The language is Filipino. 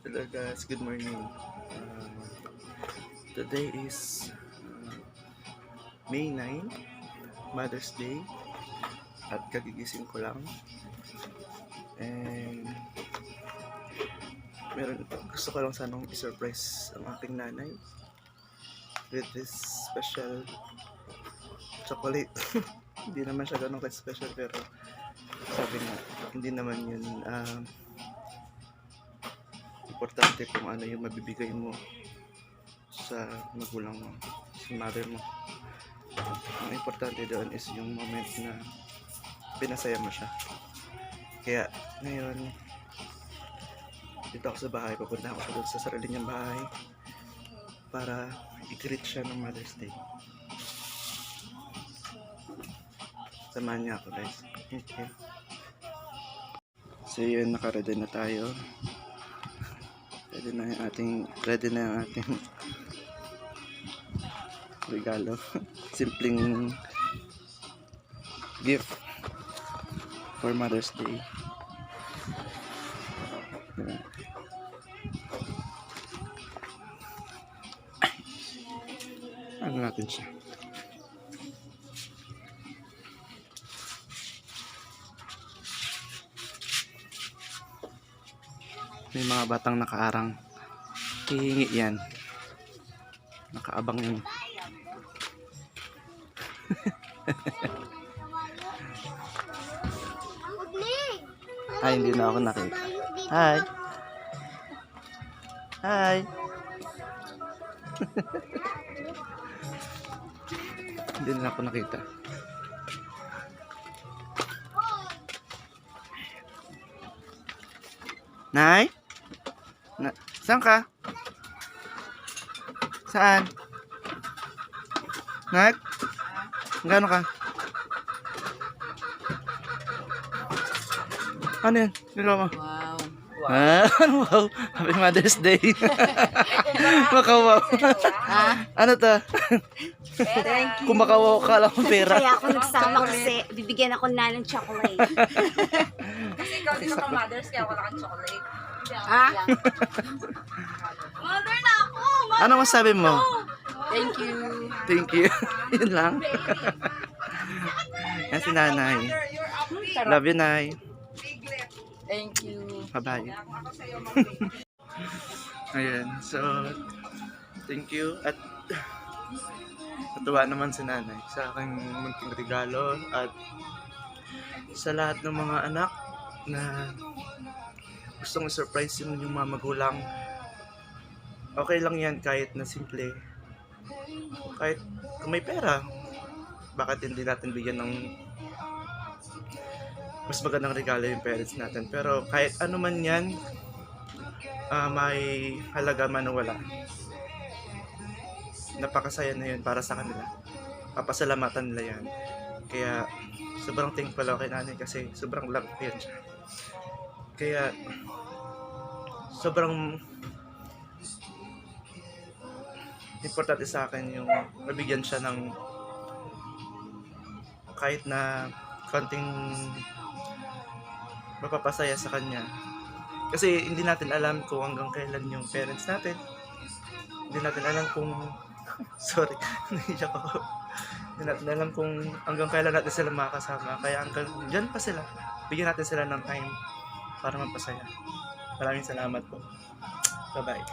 Hello guys, good morning. Today is May 9, Mother's Day, at kagigising ko lang. And gusto ko lang sanang i-surprise ang aking nanay with this special chocolate. Hindi naman siya ganun ka-special, pero sabi nga, hindi naman yun importante kung ano yung mabibigay mo sa magulang mo, sa mother mo. Ang importante doon is yung moment na pinasaya mo siya. Kaya ngayon, dito ako sa bahay, pupunta ako doon sa sarili niyang bahay para i-greet siya ng Mother's Day. Samahan niya ako guys. Okay. So yun, naka-ready na tayo. Ready na yung ating regalo. Simpleng gift for Mother's Day. Diba? Ano natin siya? May mga batang nakaarang. Hihingi yan. Nakaabang yun. Ay, hindi na ako nakita. Hi! Hi! Hindi na ako nakita. Nay? Saan ka? Saan? Nay? Gano'n ka? Ano yan? Nagawa mo? Wow. Ah, wow. Happy Mother's Day. Makawaw. Ano to? Thank you. Kung makawaw ka lang ng pera. Kaya ako nagsama kasi bibigyan ako na ng chocolate. Kasi ikaw din ako mothers, kaya wala kang chocolate. Ha? Mother na ako! Ano masabi mo? Thank you. Thank you. Yun lang. Yan si nanay. Love you, nay. Thank you. Bye-bye. Ayan. So, thank you. At natuwa naman si nanay sa aking munting regalo at sa lahat ng mga anak na gustong i-surprise yung mga magulang. Okay lang yan kahit na simple. Kahit kung may pera, bakit hindi natin bigyan ng mas magandang regalo yung parents natin. Pero kahit ano man yan, may halaga man o wala, napakasaya na yun para sa kanila. Papasalamatan nila yan. Kaya sobrang thankful ako kay nanay kasi sobrang love ko yan siya. Kaya sobrang importante sa akin yung mabigyan siya ng kahit na konting mapapasaya sa kanya. Kasi hindi natin alam kung hanggang kailan yung parents natin. Hindi natin alam kung sorry, naiyak ako. Hindi natin alam kung hanggang kailan natin sila makakasama. Kaya hanggang dyan pa sila. Bigyan natin sila ng time para magpasaya. Maraming salamat po. Bye-bye.